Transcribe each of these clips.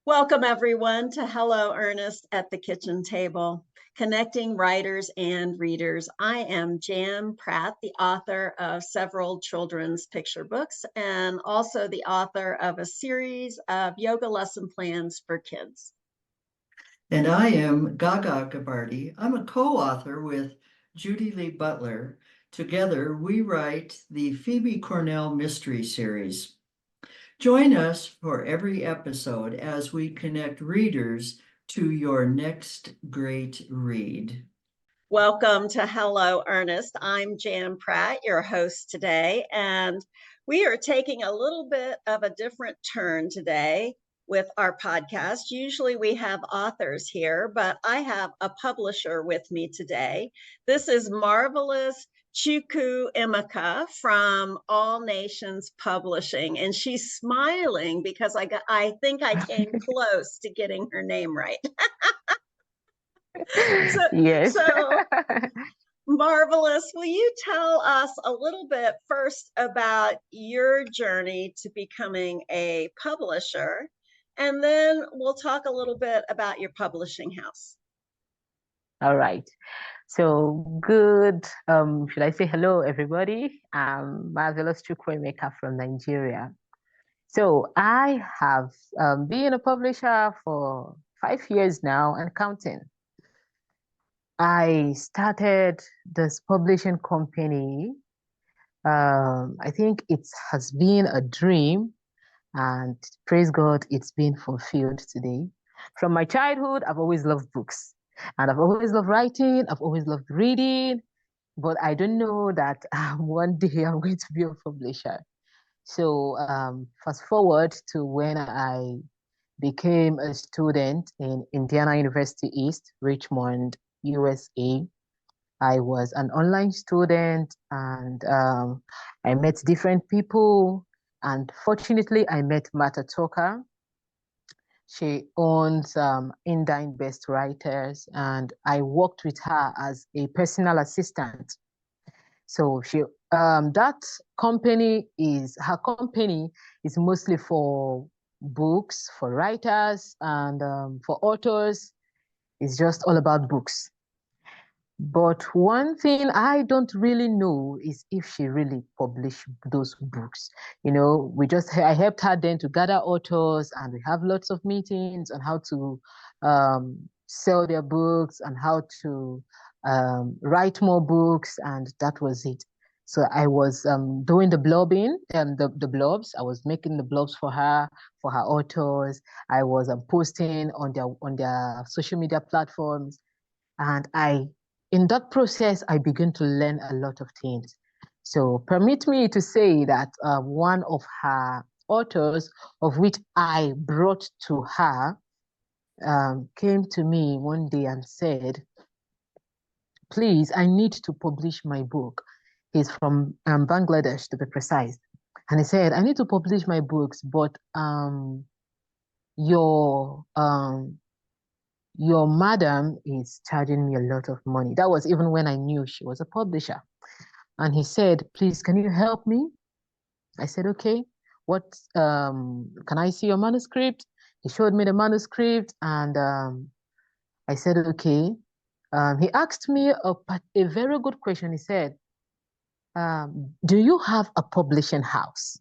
Welcome everyone to Hello Ernest at the Kitchen Table, connecting writers and readers. I am Jan Pratt, the author of several children's picture books and also the author of a series of yoga lesson plans for kids. And I am Gaga Gabarty. I'm a co-author with Judy Lee Butler. Together, we write the Phoebe Cornell Mystery Series. Join us for every episode as we connect readers to your next great read. Welcome to Hello Ernest. I'm Jan Pratt, your host today, and we are taking a little bit of a different turn today with our podcast. Usually we have authors here, but I have a publisher with me today. This is Marvellous Chukwuemeka from All Nations Publishing, and she's smiling because I think I came close to getting her name right. Yes. So Marvellous, will you tell us a little bit first about your journey to becoming a publisher, and then we'll talk a little bit about your publishing house. All right. So good. Should I say hello, everybody? I'm Marvellous Chukwuemeka from Nigeria. So I have been a publisher for 5 years now and counting. I started this publishing company. I think it has been a dream, and praise God, it's been fulfilled today. From my childhood, I've always loved books, and I've always loved writing. I've always loved reading, but I don't know that one day I'm going to be a publisher. So fast forward to when I became a student in Indiana University East, Richmond, USA. I was an online student, and I met different people. And fortunately, I met Martha Tucker. She owns Indine Best Writers, and I worked with her as a personal assistant. So she that company is her company is mostly for books, for writers, and for authors. It's just all about books. But one thing I don't really know is if she really published those books. You know, I helped her then to gather authors, and we have lots of meetings on how to sell their books and how to write more books, and that was it. So I was doing the blogging and the blogs. I was making the blogs for her authors. I was posting on their social media platforms, and in that process, I began to learn a lot of things. So permit me to say that one of her authors, of which I brought to her, came to me one day and said, please, I need to publish my book. He's from Bangladesh, to be precise. And he said, I need to publish my books, but your madam is charging me a lot of money. That was even when I knew she was a publisher. And he said, please, can you help me? I said, okay. What, can I see your manuscript? He showed me the manuscript, and I said, okay. He asked me a very good question. He said, do you have a publishing house?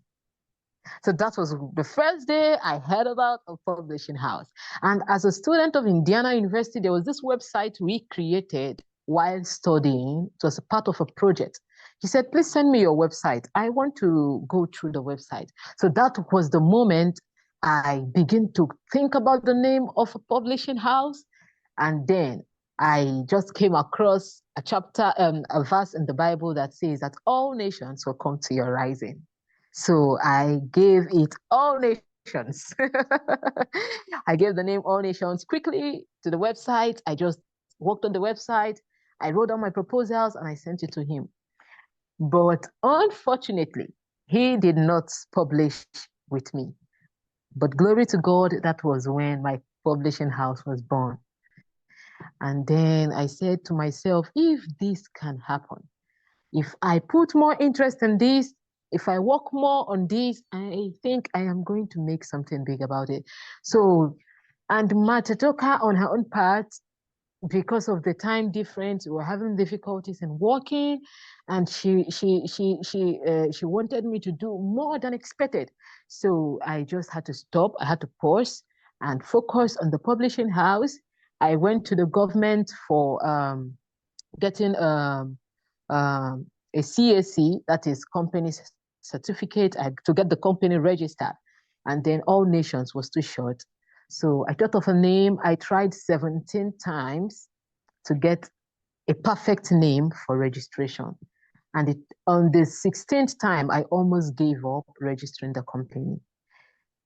So that was the first day I heard about a publishing house. And as a student of Indiana University, there was this website we created while studying. It was a part of a project. He said, please send me your website. I want to go through the website. So that was the moment I began to think about the name of a publishing house. And then I just came across a chapter, a verse in the Bible that says that all nations will come to your rising. So I gave it All Nations. I gave the name All Nations quickly to the website. I just worked on the website. I wrote down my proposals and I sent it to him. But unfortunately, he did not publish with me. But glory to God, that was when my publishing house was born. And then I said to myself, if this can happen, if I put more interest in this, if I work more on this, I think I am going to make something big about it. So And Matatoka, on her own part, because of the time difference, we were having difficulties in working, and she wanted me to do more than expected. So I just had to stop. I had to pause and focus on the publishing house. I went to the government for getting a CAC, that is company certificate, to get the company registered. And then All Nations was too short. So I thought of a name. I tried 17 times to get a perfect name for registration. And on the 16th time, I almost gave up registering the company.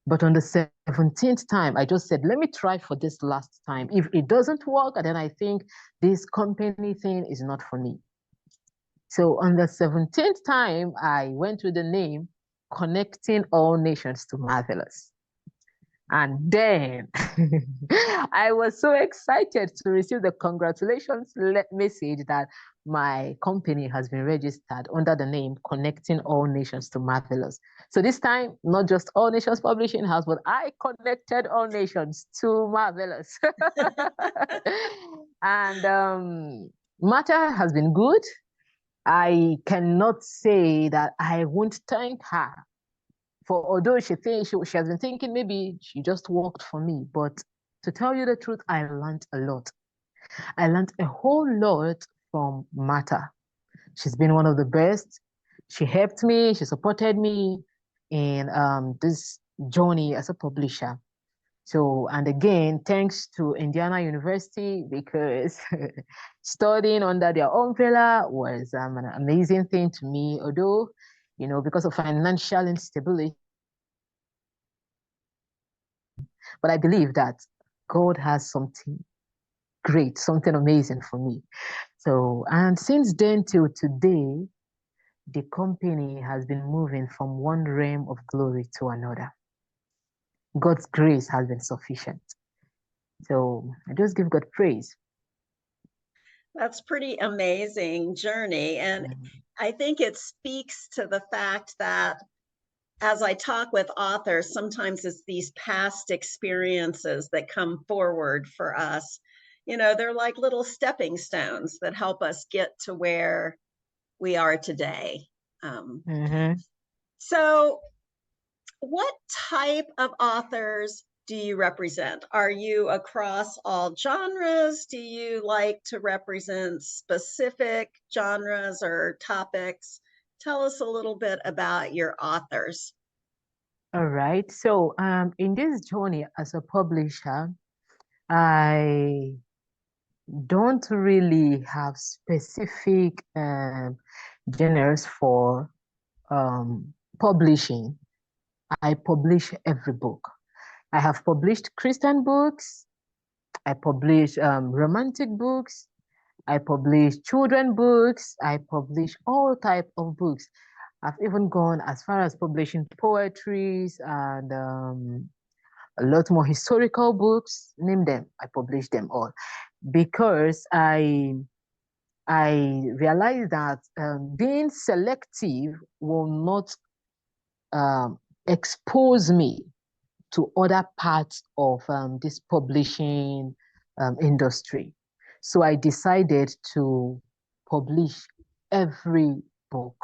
But on the 17th time, I just said, let me try for this last time. If it doesn't work, then I think this company thing is not for me. So on the 17th time, I went with the name Connecting All Nations to Marvellous. And then I was so excited to receive the congratulations message that my company has been registered under the name Connecting All Nations to Marvellous. So this time, not just All Nations Publishing House, but I connected all nations to Marvellous. And matter has been good. I cannot say that I won't thank her. For although she has been thinking maybe she just worked for me, but to tell you the truth, I learned a lot. I learned a whole lot from Mata. She's been one of the best. She helped me, she supported me in this journey as a publisher. So, and again, thanks to Indiana University, because studying under their umbrella was an amazing thing to me, although, you know, because of financial instability. But I believe that God has something great, something amazing for me. So, and since then till today, the company has been moving from one realm of glory to another. God's grace has been sufficient. So I just give God praise. That's pretty amazing journey. And I think it speaks to the fact that as I talk with authors, sometimes it's these past experiences that come forward for us. You know, they're like little stepping stones that help us get to where we are today. So what type of authors do you represent? Are you across all genres? Do you like to represent specific genres or topics? Tell us a little bit about your authors. All right. So in this journey as a publisher, I don't really have specific genres for publishing. I publish every book. I have published Christian books. I publish romantic books. I publish children books. I publish all type of books. I've even gone as far as publishing poetries and a lot more historical books. Name them. I publish them all because I realize that being selective will not expose me to other parts of this publishing industry. So I decided to publish every book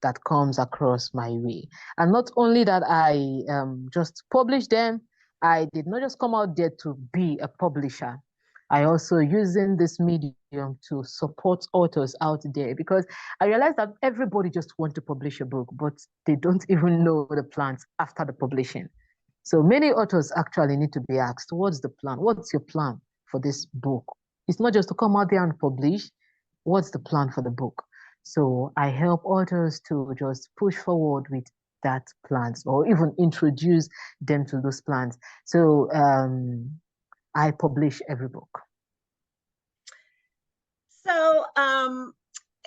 that comes across my way. And not only that I just publish them, I did not just come out there to be a publisher. I also using this medium to support authors out there, because I realized that everybody just want to publish a book, but they don't even know the plans after the publishing. So many authors actually need to be asked, what's the plan? What's your plan for this book? It's not just to come out there and publish. What's the plan for the book? So I help authors to just push forward with that plans, or even introduce them to those plans. So I publish every book. So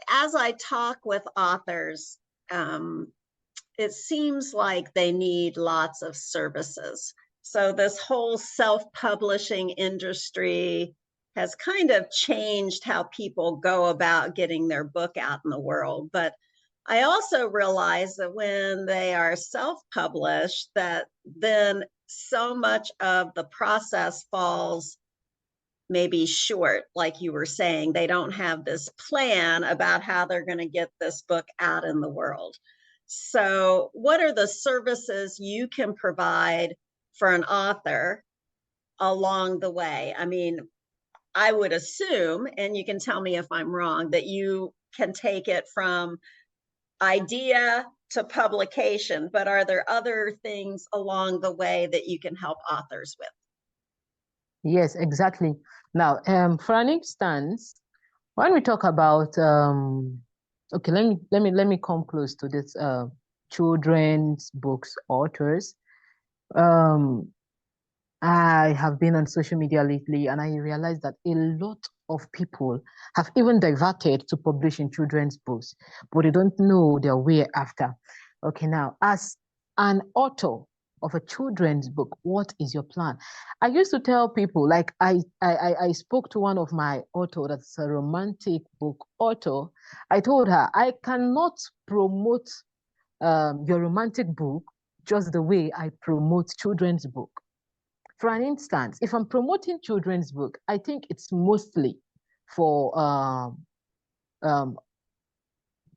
as I talk with authors, it seems like they need lots of services. So this whole self-publishing industry has kind of changed how people go about getting their book out in the world. But I also realize that when they are self-published, that then so much of the process falls maybe short, like you were saying. They don't have this plan about how they're going to get this book out in the world. So what are the services you can provide for an author along the way? I mean, I would assume, and you can tell me if I'm wrong, that you can take it from idea to publication, but are there other things along the way that you can help authors with? Yes, exactly. Now, for an instance, when we talk about okay, let me come close to this children's books authors. I have been on social media lately, and I realized that a lot of people have even diverted to publishing children's books, but they don't know their way after. Okay, now, as an author of a children's book, what is your plan? I used to tell people, like I spoke to one of my author that's a romantic book author. I told her, I cannot promote your romantic book just the way I promote children's book. For an instance, if I'm promoting children's book, I think it's mostly for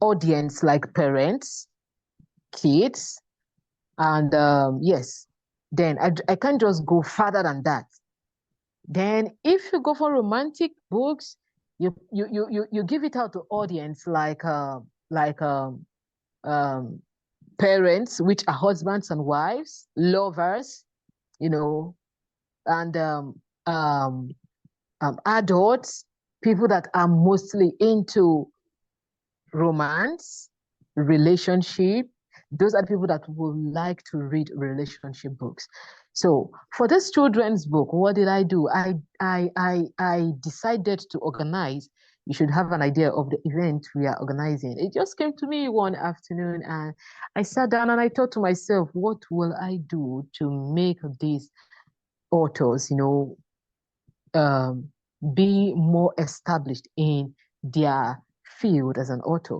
audience like parents, kids, and yes, then I can't just go further than that. Then if you go for romantic books, you give it out to audience like parents, which are husbands and wives, lovers, you know, and adults, people that are mostly into romance, relationship. Those are people that would like to read relationship books. So for this children's book, what did I do? I decided to organize. You should have an idea of the event we are organizing. It just came to me one afternoon, and I sat down and I thought to myself, what will I do to make these authors, be more established in their field as an author?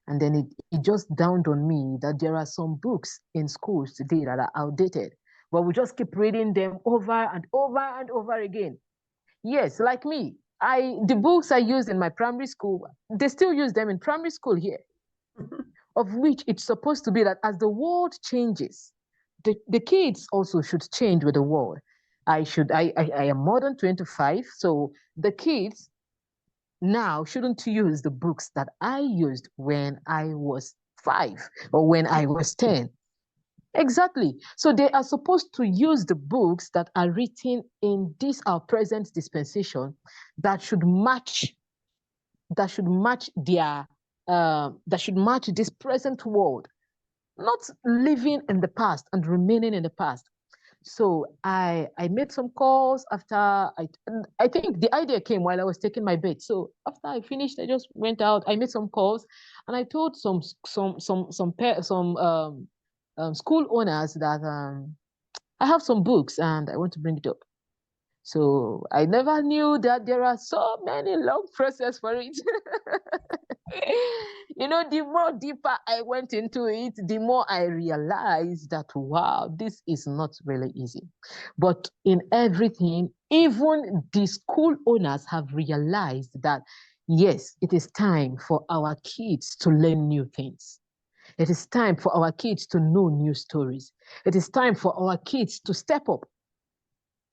And then it just dawned on me that there are some books in schools today that are outdated, but we just keep reading them over and over and over again. Yes, like me, the books I used in my primary school, they still use them in primary school here, of which it's supposed to be that as the world changes, the kids also should change with the world. I am more than 25, so the kids now shouldn't use the books that I used when I was 5 or when I was 10. Exactly. So they are supposed to use the books that are written in this our present dispensation that should match their that should match this present world, not living in the past and remaining in the past. So I made some calls after I think the idea came while I was taking my bed. So after I finished, I just went out. I made some calls, and I told some school owners that I have some books and I want to bring it up. So I never knew that there are so many long process for it. The more deeper I went into it, the more I realized that, wow, this is not really easy. But in everything, even the school owners have realized that, yes, it is time for our kids to learn new things. It is time for our kids to know new stories. It is time for our kids to step up.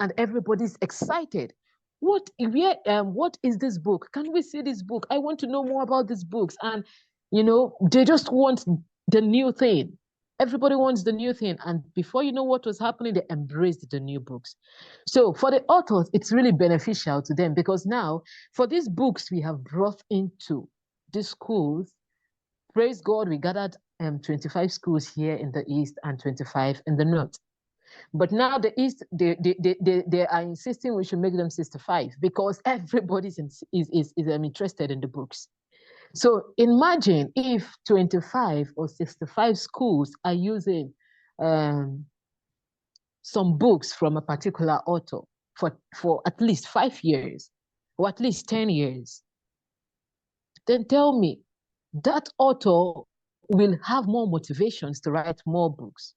And everybody's excited. What is this book? Can we see this book? I want to know more about these books. And they just want the new thing. Everybody wants the new thing. And before you know what was happening, they embraced the new books. So for the authors, it's really beneficial to them, because now for these books we have brought into these schools, praise God, we gathered 25 schools here in the East and 25 in the North. But now the East, they are insisting we should make them 65 because everybody's is interested in the books. So imagine if 25 or 65 schools are using some books from a particular author for at least 5 years or at least 10 years. Then tell me, that author will have more motivations to write more books.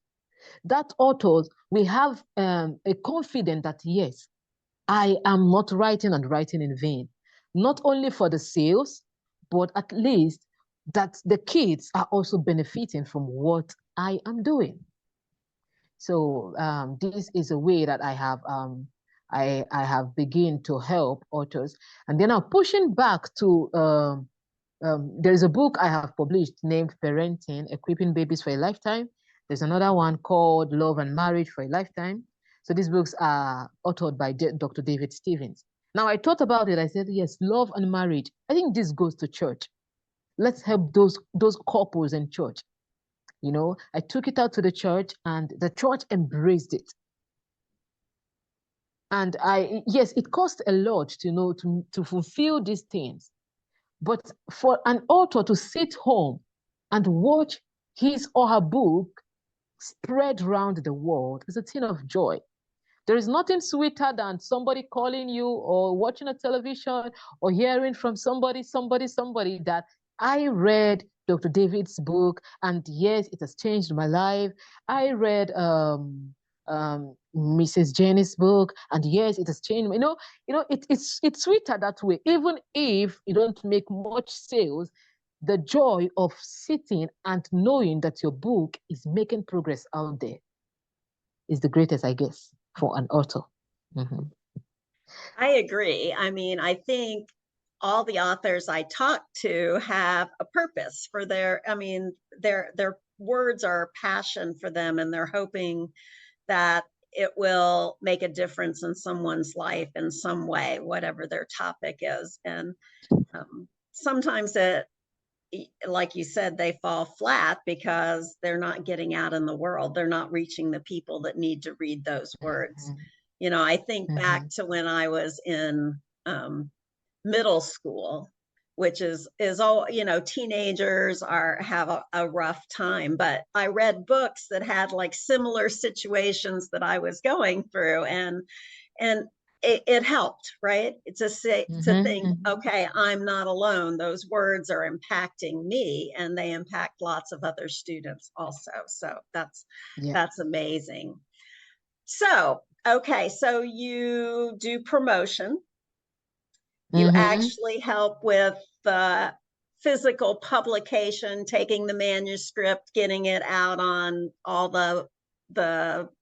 That authors, we have a confidence that, yes, I am not writing and writing in vain, not only for the sales, but at least that the kids are also benefiting from what I am doing. So this is a way that I have begun to help authors. And then I'm pushing back to there is a book I have published named Parenting, Equipping Babies for a Lifetime. There's another one called Love and Marriage for a Lifetime. So these books are authored by Dr. David Stevens. Now I thought about it. I said, yes, love and marriage. I think this goes to church. Let's help those couples in church. You know, I took it out to the church and the church embraced it. And yes, it cost a lot to fulfill these things. But for an author to sit home and watch his or her book spread around the world is a thing of joy. There is nothing sweeter than somebody calling you or watching a television or hearing from somebody that I read Dr. David's book, and yes, it has changed my life. I read Mrs. Jenny's book, and yes, it has changed. It's sweeter that way. Even if you don't make much sales, the joy of sitting and knowing that your book is making progress out there is the greatest, I guess, for an author. Mm-hmm. I agree. I mean, I think all the authors I talk to have a purpose for their words are passion for them, and they're hoping that it will make a difference in someone's life in some way, whatever their topic is. And sometimes it, like you said, they fall flat because they're not getting out in the world. They're not reaching the people that need to read those words. Mm-hmm. You know, I think Mm-hmm. back to when I was in middle school, which is all, you know, teenagers have a rough time, but I read books that had like similar situations that I was going through, and it helped, right? To think, okay, I'm not alone. Those words are impacting me, and they impact lots of other students also. So that's amazing. So, okay, so you do promotion. You actually help with the physical publication, taking the manuscript, getting it out on all the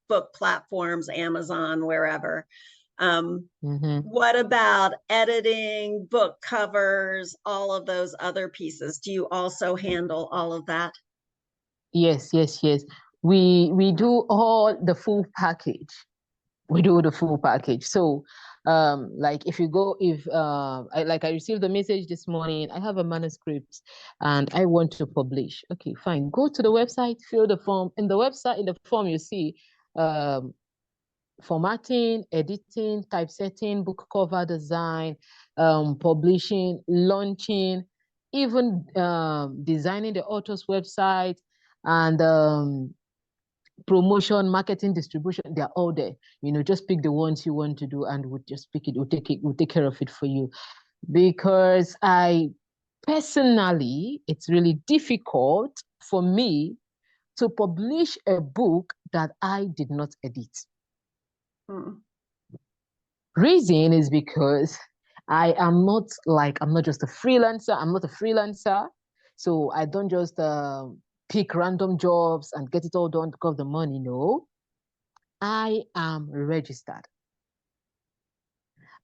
book platforms, Amazon, wherever. What about editing, book covers, all of those other pieces? Do you also handle all of that? Yes. We do all the full package. We do the full package. So like if you go, I received a message this morning, I have a manuscript and I want to publish. Okay, fine. Go to the website, fill the form. In the website, in the form, you see formatting, editing, typesetting, book cover design, publishing, launching, even designing the author's website, and promotion, marketing, distribution. They're all there. You know, just pick the ones you want to do and we'll just pick it. We'll take care of it for you. Because I personally, it's really difficult for me to publish a book that I did not edit. Reason is because I'm not just a freelancer. I'm not a freelancer. So I don't just pick random jobs and get it all done because of the money. No, I am registered.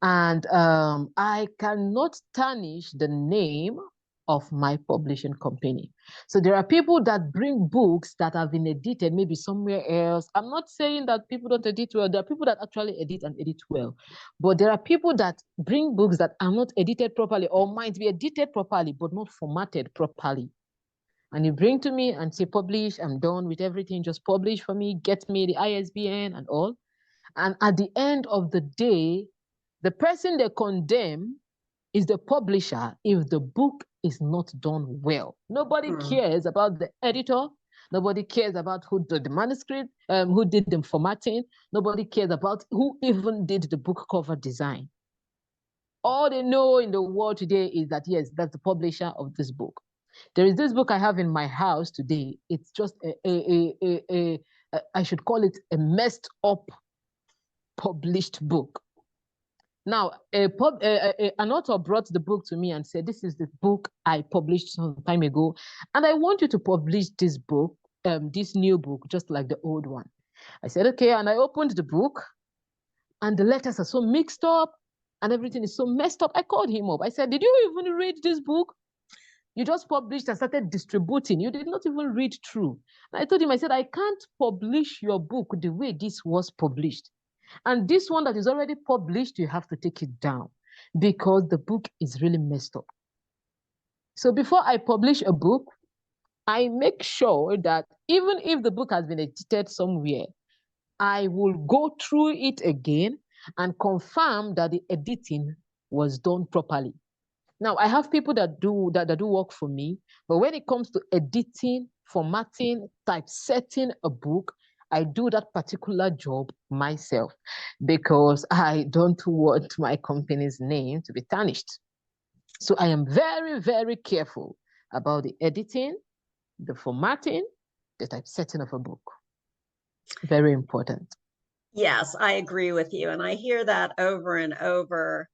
And I cannot tarnish the name of my publishing company. So there are people that bring books that have been edited maybe somewhere else. I'm not saying that people don't edit well. There are people that actually edit and edit well. But there are people that bring books that are not edited properly or might be edited properly, but not formatted properly. And you bring to me and say, publish, I'm done with everything, just publish for me, get me the ISBN and all. And at the end of the day, the person they condemn is the publisher if the book is not done well. Nobody cares about the editor. Nobody cares about who did the manuscript, who did the formatting. Nobody cares about who even did the book cover design. All they know in the world today is that, yes, that's the publisher of this book. There is this book I have in my house today. It's just I should call it a messed up published book. Now, an author brought the book to me and said, this is the book I published some time ago, and I want you to publish this book, this new book, just like the old one. I said, okay, and I opened the book, and the letters are so mixed up, and everything is so messed up. I called him up. I said, did you even read this book? You just published and started distributing. You did not even read through. And I told him, I said, I can't publish your book the way this was published. And this one that is already published, you have to take it down because the book is really messed up. So before I publish a book, I make sure that even if the book has been edited somewhere, I will go through it again and confirm that the editing was done properly. Now, I have people that do work for me, but when it comes to editing, formatting, typesetting a book, I do that particular job myself because I don't want my company's name to be tarnished. So I am very, very careful about the editing, the formatting, the typesetting of a book. Very important. Yes, I agree with you. And I hear that over and over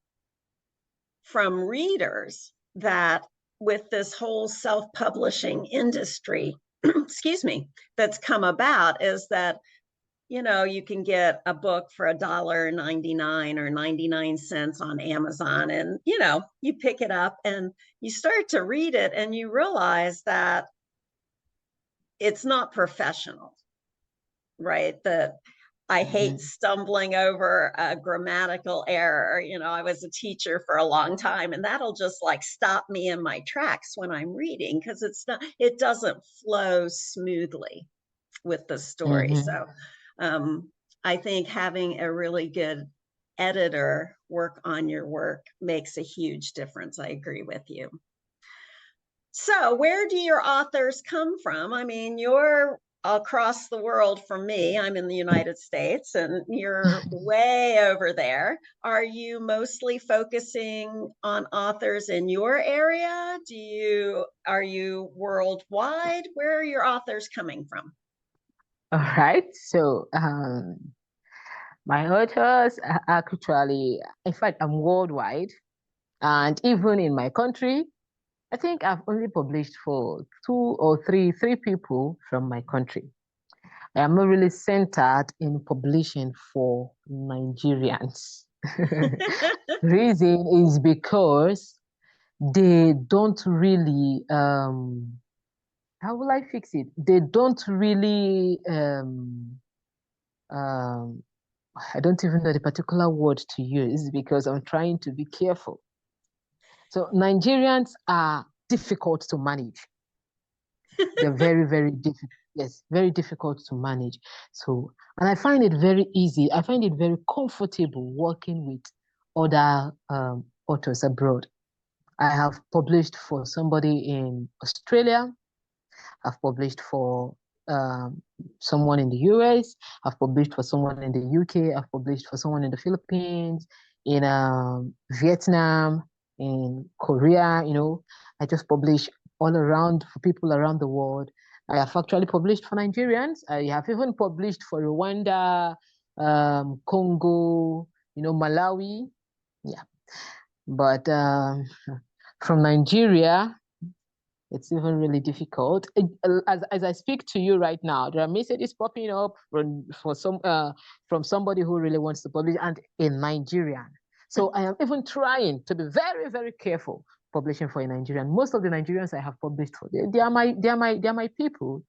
from readers that with this whole self-publishing industry, excuse me, that's come about is that, you know, you can get a book for $1.99 or 99 cents on Amazon, and, you know, you pick it up and you start to read it and you realize that it's not professional, right? I hate stumbling over a grammatical error. You know, I was a teacher for a long time, and that'll just like stop me in my tracks when I'm reading because it doesn't flow smoothly with the story. So I think having a really good editor work on your work makes a huge difference. I agree with you. So where do your authors come from? I mean, you're across the world from me. I'm in the United States and you're way over there. Are you mostly focusing on authors in your area? Are you worldwide? Where are your authors coming from? All right. So my authors are actually, in fact, I'm worldwide. And even in my country, I think I've only published for three people from my country. I am not really centered in publishing for Nigerians. Reason is because they don't really, how will I fix it? They don't really, I don't even know the particular word to use because I'm trying to be careful. So Nigerians are difficult to manage. They're very, very difficult. Yes, very difficult to manage. So, and I find it very easy. I find it very comfortable working with other authors abroad. I have published for somebody in Australia. I've published for someone in the US. I've published for someone in the UK. I've published for someone in the Philippines, in Vietnam, in Korea. You know, I just publish all around for people around the world. I have actually published for Nigerians. I have even published for Rwanda, Congo, you know, Malawi. Yeah. But from Nigeria, it's even really difficult. As I speak to you right now, there are messages popping up from somebody who really wants to publish and in Nigerian. So I am even trying to be very, very careful publishing for a Nigerian. Most of the Nigerians I have published for, they are my people.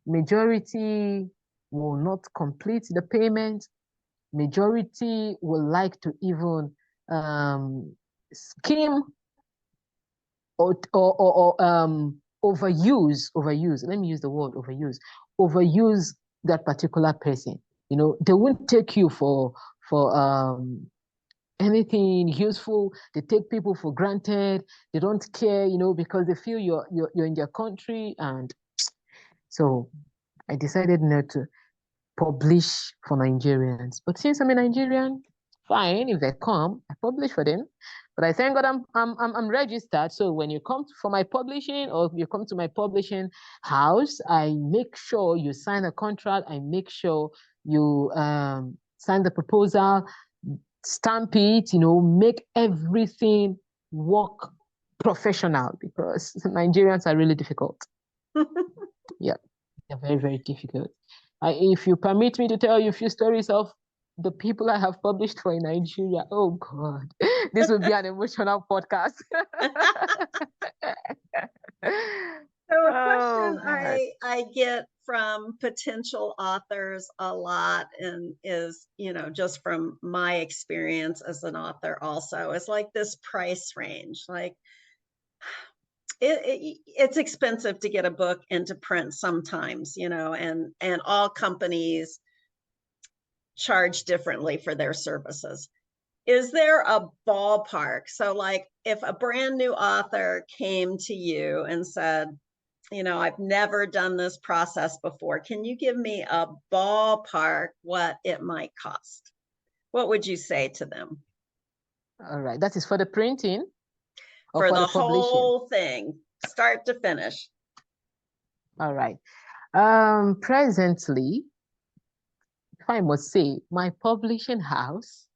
Majority will not complete the payment. Majority will like to even scheme or overuse. Let me use the word overuse that particular person. You know, they won't take you for anything useful. They take people for granted. They don't care, you know, because they feel you're in their country. And so I decided not to publish for Nigerians. But since I'm a Nigerian, fine, if they come, I publish for them. But I thank God I'm registered. So when you come for my publishing or you come to my publishing house, I make sure you sign a contract. I make sure you sign the proposal, stamp it, make everything work professional, because Nigerians are really difficult. Yeah, they're very, very difficult. If you permit me to tell you a few stories of the people I have published for in Nigeria, oh God, this would be an emotional podcast. So a question I get from potential authors a lot, and is, just from my experience as an author also, is like this price range. Like it's expensive to get a book into print sometimes, and all companies charge differently for their services. Is there a ballpark? So like if a brand new author came to you and said, I've never done this process before, can you give me a ballpark what it might cost? What would you say to them? All right, that is for the printing or for the the publishing? whole thing, start to finish. All right. Presently, if I must say, my publishing house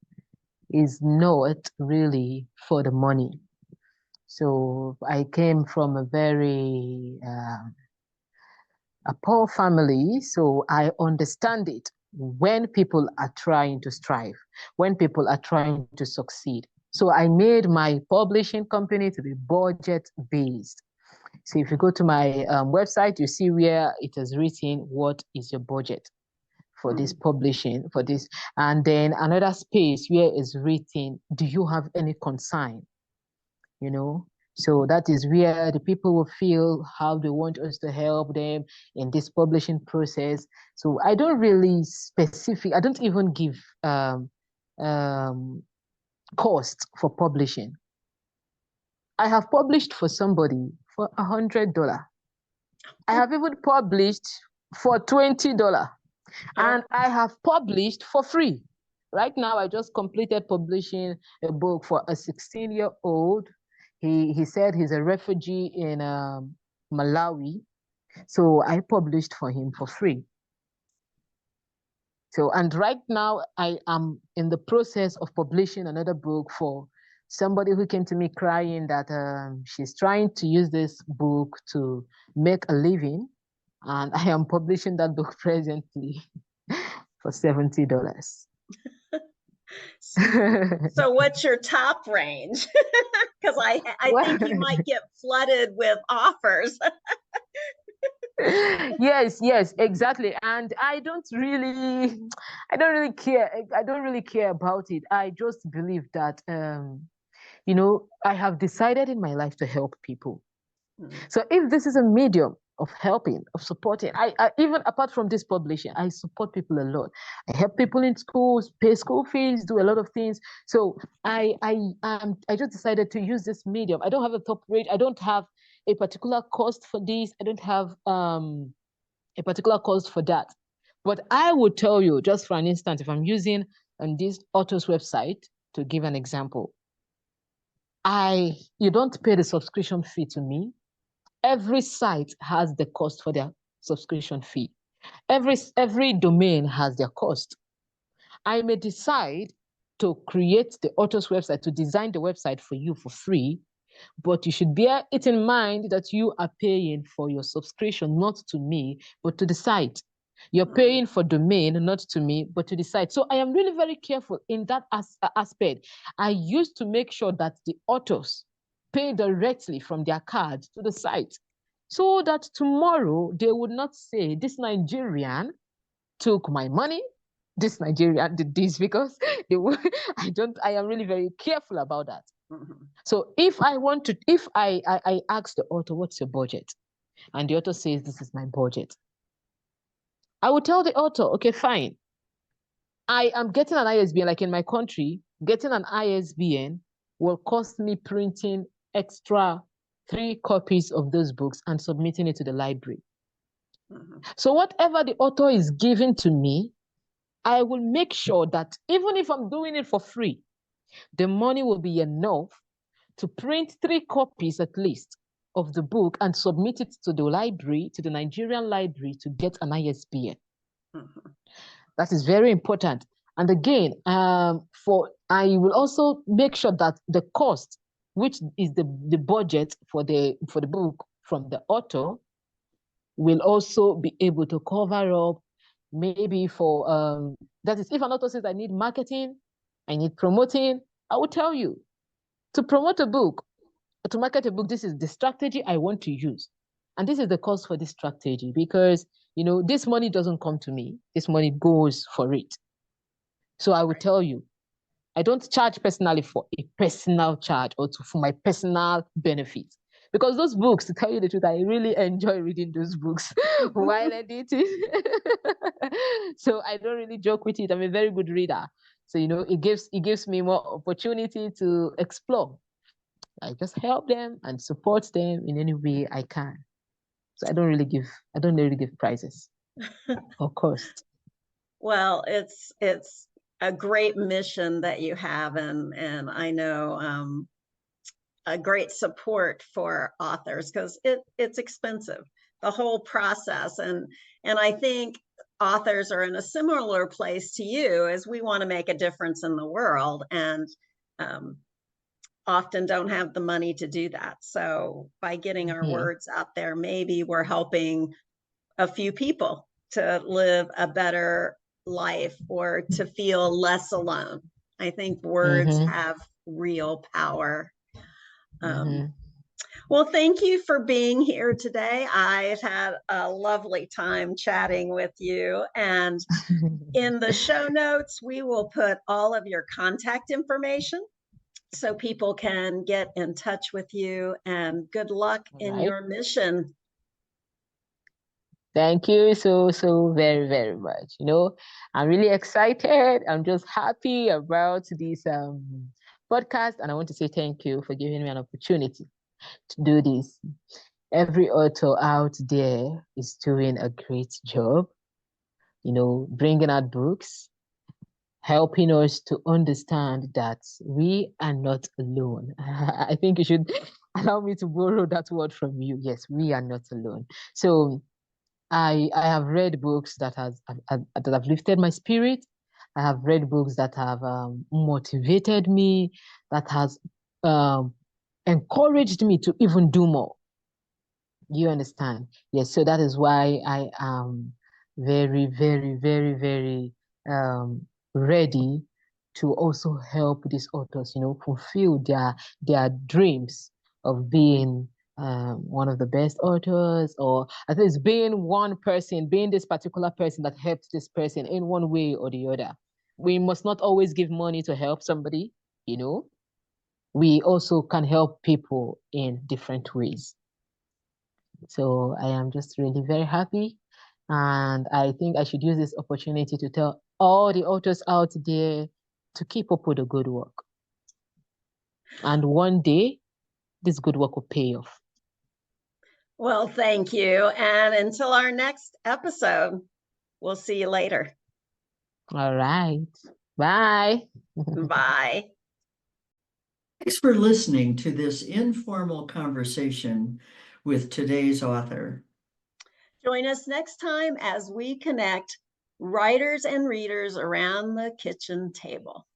is not really for the money. So I came from a very a poor family, so I understand it when people are trying to strive, when people are trying to succeed. So I made my publishing company to be budget based. So if you go to my website, you see where it is written, what is your budget for this publishing, for this? And then another space where it's written, do you have any consign? So that is where the people will feel how they want us to help them in this publishing process. So I don't really I don't even give cost for publishing. I have published for somebody for $100. I have even published for $20. And I have published for free. Right now, I just completed publishing a book for a 16-year-old. He said he's a refugee in Malawi. So I published for him for free. So, and right now I am in the process of publishing another book for somebody who came to me crying that she's trying to use this book to make a living. And I am publishing that book presently for $70. So what's your top range? Because I think you might get flooded with offers. Yes, exactly. And I don't really care. I don't really care about it. I just believe that, I have decided in my life to help people. So if this is a medium of helping, of supporting, I even apart from this publishing, I support people a lot. I help people in schools, pay school fees, do a lot of things. So I just decided to use this medium. I don't have a top rate. I don't have a particular cost for this. I don't have a particular cost for that. But I would tell you, just for an instance, if I'm using this author's website to give an example, you don't pay the subscription fee to me. Every site has the cost for their subscription fee. Every domain has their cost. I may decide to create the author's website, to design the website for you for free, but you should bear it in mind that you are paying for your subscription, not to me, but to the site. You're paying for domain, not to me, but to the site. So I am really very careful in that aspect. I used to make sure that the authors pay directly from their card to the site, so that tomorrow they would not say, this Nigerian took my money, this Nigerian did this, because they would, I am really very careful about that. So if I ask the author, what's your budget? And the author says, this is my budget. I will tell the author, okay, fine. I am getting an ISBN, like in my country, getting an ISBN will cost me printing extra 3 copies of those books and submitting it to the library. So whatever the author is giving to me, I will make sure that even if I'm doing it for free, the money will be enough to print 3 copies at least of the book and submit it to the library, to the Nigerian library, to get an ISBN. Mhm. That is very important. And again, I will also make sure that the cost, which is the budget for the book from the author, will also be able to cover up maybe for that is, if an author says I need marketing, I need promoting, I will tell you to promote a book, to market a book, this is the strategy I want to use. And this is the cost for this strategy, because this money doesn't come to me, this money goes for it. So I will tell you, I don't charge personally for a personal charge or for my personal benefit. Because those books, to tell you the truth, I really enjoy reading those books while editing. So I don't really joke with it. I'm a very good reader. So, it gives me more opportunity to explore. I just help them and support them in any way I can. So I don't really give prizes or cost. Well, it's a great mission that you have, and I know a great support for authors, because it's expensive, the whole process, and I think authors are in a similar place to you, as we want to make a difference in the world, and often don't have the money to do that. So by getting our words out there, maybe we're helping a few people to live a better life or to feel less alone. I think words have real power. Well, thank you for being here today. I've had a lovely time chatting with you. And in the show notes, we will put all of your contact information so people can get in touch with you. And good luck in your mission. Thank you so very, very much. I'm really excited. I'm just happy about this podcast, and I want to say thank you for giving me an opportunity to do this. Every author out there is doing a great job, bringing out books, helping us to understand that we are not alone. I think you should allow me to borrow that word from you. Yes, we are not alone. So I have read books that have lifted my spirit. I have read books that have motivated me, that has encouraged me to even do more. You understand? Yes. So that is why I am very, very, very, very ready to also help these authors, fulfill their dreams of being one of the best authors, or at least being one person, being this particular person that helped this person in one way or the other. We must not always give money to help somebody, We also can help people in different ways. So I am just really very happy. And I think I should use this opportunity to tell all the authors out there to keep up with the good work. And one day, this good work will pay off. Well, thank you. And until our next episode, we'll see you later. All right. Bye. Bye. Thanks for listening to this informal conversation with today's author. Join us next time as we connect writers and readers around the kitchen table.